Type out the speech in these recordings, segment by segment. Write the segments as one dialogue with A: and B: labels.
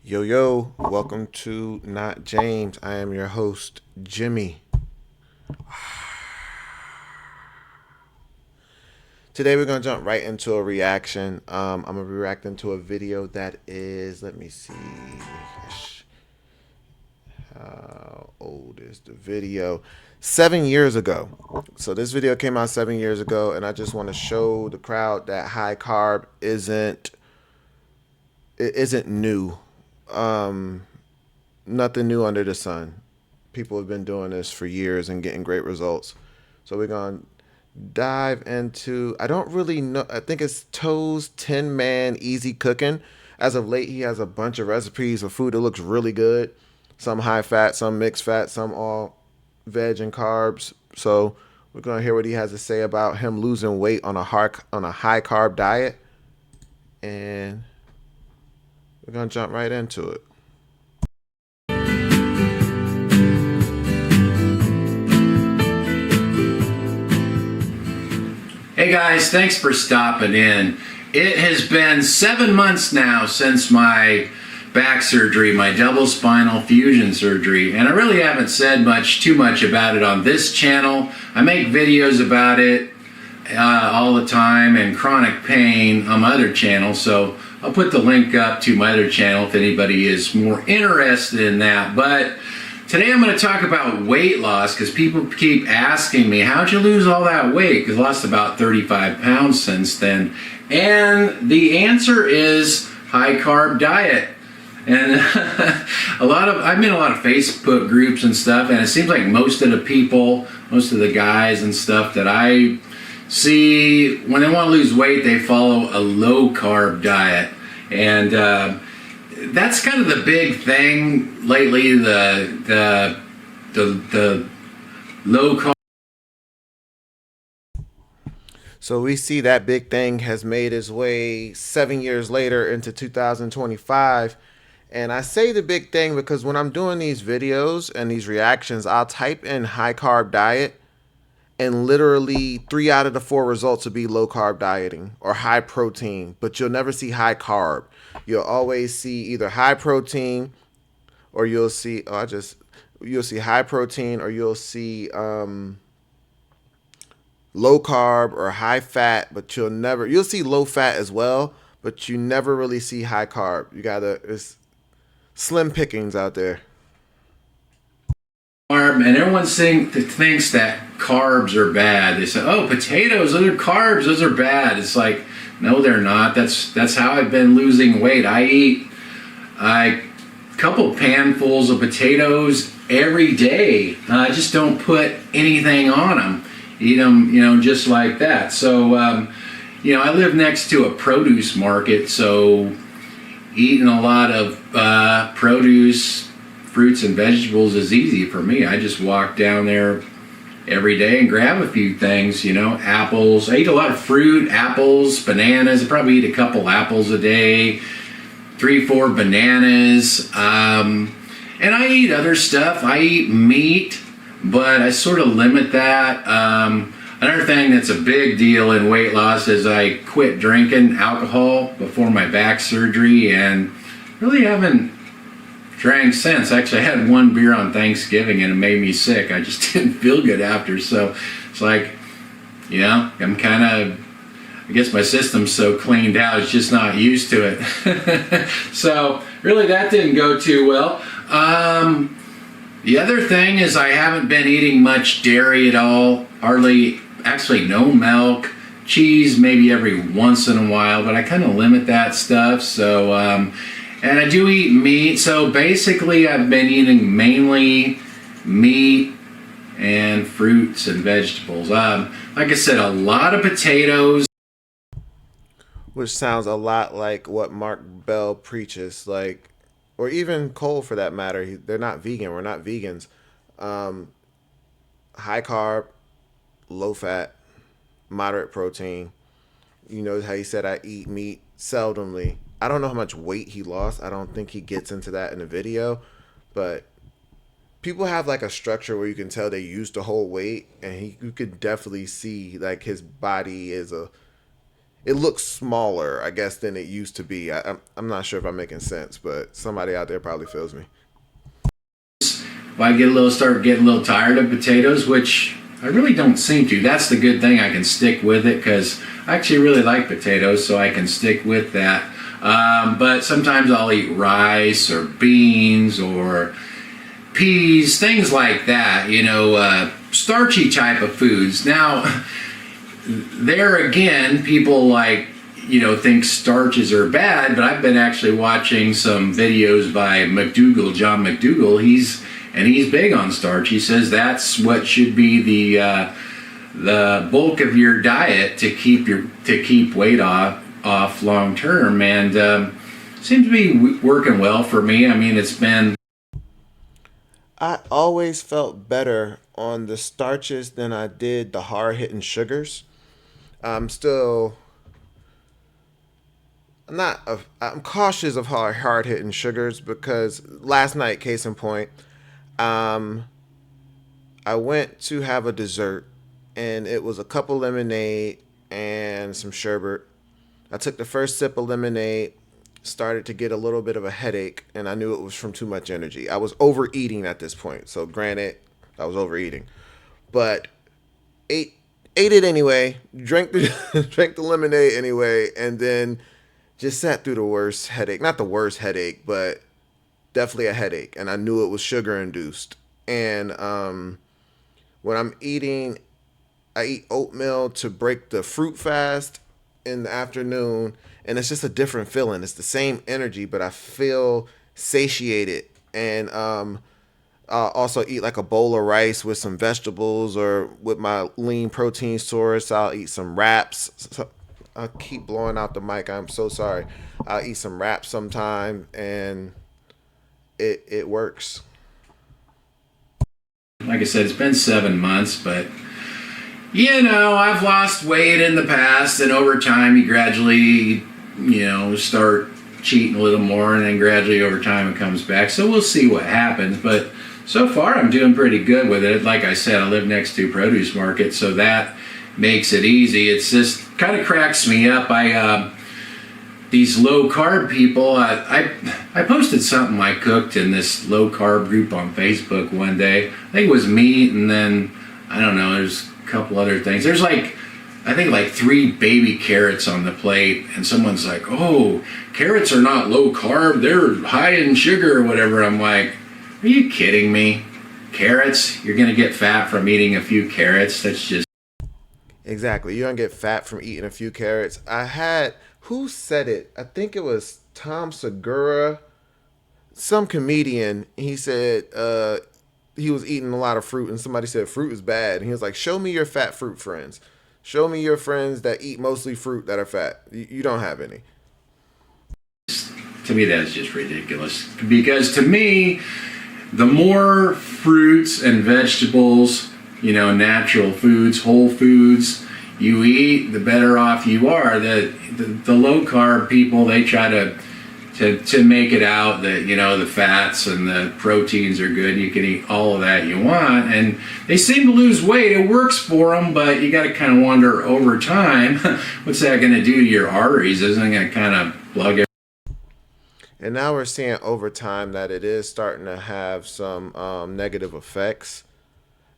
A: Yo, yo, welcome to Not James. I am your host, Jimmy. Today we're going to jump right into a reaction. I'm going to be reacting to a video that is, let me see, how old is the video? 7 years ago. So this video came out 7 years ago, and I just want to show the crowd that high carb isn't new. Um, Nothing new under the sun. People have been doing this for years and getting great results. So we're going to dive into, I don't really know, I think it's Toe's 10 Man Easy Cooking. As of late, he has a bunch of recipes of food that looks really good. Some high fat, some mixed fat, some all veg and carbs. So we're going to hear what he has to say about him losing weight on a high carb diet. And we're going to jump right into it.
B: Hey guys, thanks for stopping in. It has been 7 months now since my back surgery, my double spinal fusion surgery, and I really haven't said too much about it on this channel. I make videos about it all the time, and chronic pain on my other channel, so I'll put the link up to my other channel if anybody is more interested in that. But today I'm going to talk about weight loss because people keep asking me, how'd you lose all that weight? Because I lost about 35 pounds since then. And the answer is high carb diet. And I'm in a lot of Facebook groups and stuff, and it seems like most of the people, most of the guys and stuff that I see, when they want to lose weight, they follow a low carb diet. And that's kind of the big thing lately, the low carb.
A: So we see that big thing has made its way 7 years later into 2025. And I say the big thing because when I'm doing these videos and these reactions, I'll type in high carb diet, and literally 3 out of the 4 results will be low carb dieting or high protein, but you'll never see high carb. You'll always see either high protein, or you'll see high protein, or you'll see low carb or high fat, but you'll see low fat as well, but you never really see high carb. It's slim pickings out there.
B: And everyone thinks that carbs are bad. They say, oh, potatoes, those are carbs, those are bad. It's like, no, they're not. That's how I've been losing weight. I eat a couple panfuls of potatoes every day. I just don't put anything on them. Eat them, just like that. So, I live next to a produce market, so eating a lot of produce, fruits and vegetables is easy for me. I just walk down there every day and grab a few things, apples. I eat a lot of fruit, apples, bananas. I probably eat a couple apples a day, 3, 4 bananas. And I eat other stuff. I eat meat, but I sort of limit that. Another thing that's a big deal in weight loss is I quit drinking alcohol before my back surgery and really haven't drank since. Actually, I had 1 beer on Thanksgiving and it made me sick. I just didn't feel good after. So it's like, I'm kind of, I guess my system's so cleaned out, it's just not used to it. So really that didn't go too well. The other thing is I haven't been eating much dairy at all, actually no milk, cheese maybe every once in a while, but I kind of limit that stuff. So, and I do eat meat, so basically I've been eating mainly meat and fruits and vegetables. Like I said, a lot of potatoes.
A: Which sounds a lot like what Mark Bell preaches, or even Cole for that matter. They're not vegan. We're not vegans. High carb, low fat, moderate protein. You know how he said I eat meat seldomly. I don't know how much weight he lost. I don't think he gets into that in the video, but people have a structure where you can tell they used to hold weight, and you could definitely see his body it looks smaller, I guess, than it used to be. I'm not sure if I'm making sense, but somebody out there probably feels me.
B: If I start getting a little tired of potatoes, which I really don't seem to. That's the good thing. I can stick with it because I actually really like potatoes, so I can stick with that. But sometimes I'll eat rice or beans or peas, things like that. Starchy type of foods. Now, there again, people think starches are bad, but I've been actually watching some videos by John McDougall. He's big on starch. He says that's what should be the bulk of your diet to keep weight off long term, and seems to be working well for me. I mean, it's been
A: I always felt better on the starches than I did the hard hitting sugars. I'm still not. I'm cautious of hard hitting sugars because last night, case in point, um, I went to have a dessert, and it was a cup of lemonade and some sherbet. I took the first sip of lemonade, started to get a little bit of a headache, and I knew it was from too much energy. I was overeating at this point, so granted, I was overeating, but ate ate it anyway. Drank the drank the lemonade anyway, and then just sat through the worst headache. Not the worst headache, but definitely a headache, and I knew it was sugar induced. And when I'm eating, I eat oatmeal to break the fruit fast in the afternoon, and it's just a different feeling. It's the same energy, but I feel satiated. And I'll also eat like a bowl of rice with some vegetables, or with my lean protein source, I'll eat some wraps. So I keep blowing out the mic. I'm so sorry. I'll eat some wraps sometime, and it works.
B: like I said, it's been 7 months, but I've lost weight in the past, and over time, you gradually, start cheating a little more, and then gradually over time it comes back. So we'll see what happens. But so far, I'm doing pretty good with it. Like I said, I live next to a produce market, so that makes it easy. It's just kind of cracks me up. These low carb people. I posted something I cooked in this low carb group on Facebook one day. I think it was meat, and then I don't know. There's a couple other things. There's I think three baby carrots on the plate, and someone's like, "Oh, carrots are not low carb. They're high in sugar or whatever." I'm like, "Are you kidding me? Carrots? You're gonna get fat from eating a few carrots? That's just..."
A: Exactly. You're gonna get fat from eating a few carrots. I had who said it? I think it was Tom Segura, some comedian. He said he was eating a lot of fruit, and somebody said fruit is bad. And he was like, "Show me your fat fruit friends. Show me your friends that eat mostly fruit that are fat. You don't have any."
B: To me, that's just ridiculous. Because to me, the more fruits and vegetables, natural foods, whole foods you eat, the better off you are. The low carb people, they try to make it out that the fats and the proteins are good. You can eat all of that you want, and they seem to lose weight. It works for them, but you got to kind of wonder over time, what's that going to do to your arteries? Isn't it going to kind of plug it?
A: And now we're seeing over time that it is starting to have some negative effects,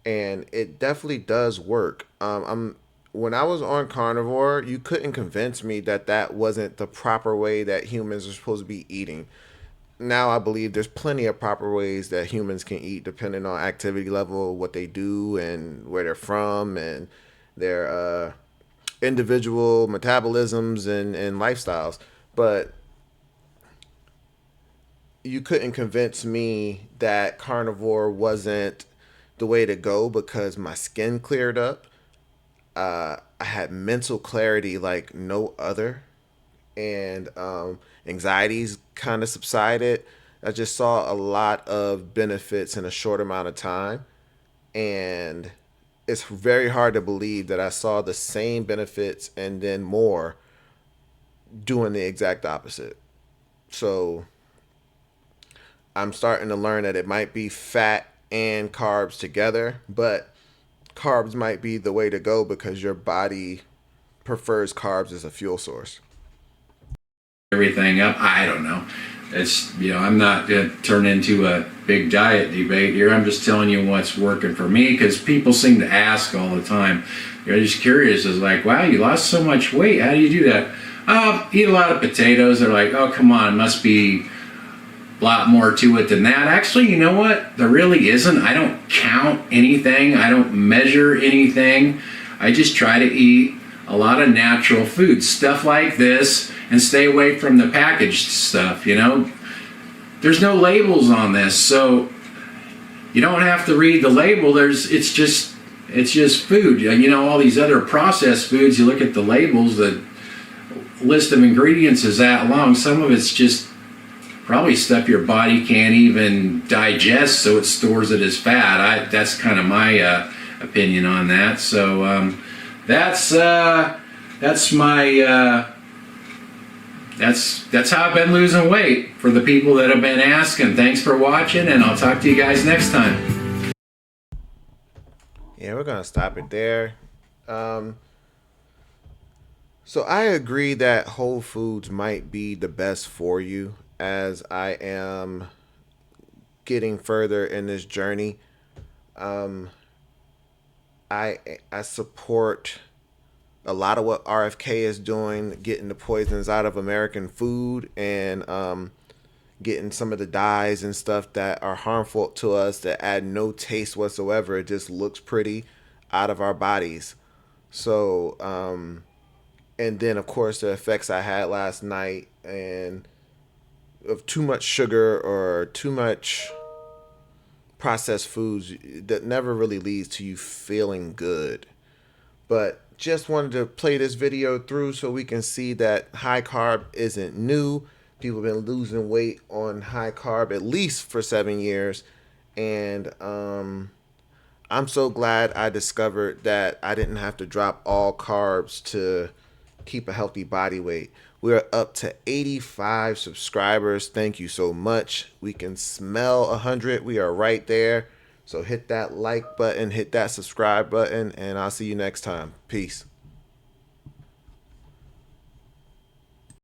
A: and it definitely does work. I'm When I was on carnivore, you couldn't convince me that that wasn't the proper way that humans are supposed to be eating. Now I believe there's plenty of proper ways that humans can eat depending on activity level, what they do, and where they're from, and their individual metabolisms and lifestyles. But you couldn't convince me that carnivore wasn't the way to go because my skin cleared up. I had mental clarity like no other, and anxieties kind of subsided. I just saw a lot of benefits in a short amount of time, and it's very hard to believe that I saw the same benefits and then more doing the exact opposite. So I'm starting to learn that it might be fat and carbs together, but carbs might be the way to go because your body prefers carbs as a fuel source.
B: Everything up. I don't know. It's, I'm not going to turn into a big diet debate here. I'm just telling you what's working for me, because people seem to ask all the time. They're just curious. It's like, wow, you lost so much weight. How do you do that? Eat a lot of potatoes. They're like, oh, come on, it must be a lot more to it than that. Actually, you know what? There really isn't. I don't count anything. I don't measure anything. I just try to eat a lot of natural food, stuff like this, and stay away from the packaged stuff. There's no labels on this, so you don't have to read the label. It's just food. All these other processed foods, you look at the labels, the list of ingredients is that long. Some of it's just probably stuff your body can't even digest, so it stores it as fat. That's kind of my opinion on that. So that's my that's how I've been losing weight, for the people that have been asking. Thanks for watching, and I'll talk to you guys next time.
A: Yeah, we're gonna stop it there. Um, so I agree that whole foods might be the best for you, as I am getting further in this journey. Um, I support a lot of what RFK is doing, getting the poisons out of American food, and getting some of the dyes and stuff that are harmful to us, that add no taste whatsoever. It just looks pretty, out of our bodies. So, and then of course the effects I had last night, and of too much sugar or too much processed foods, that never really leads to you feeling good. But just wanted to play this video through so we can see that high carb isn't new. People have been losing weight on high carb at least for 7 years. And I'm so glad I discovered that I didn't have to drop all carbs to keep a healthy body weight. We're up to 85 subscribers. Thank you so much. We can smell 100. We are right there. So hit that like button, hit that subscribe button, and I'll see you next time. Peace.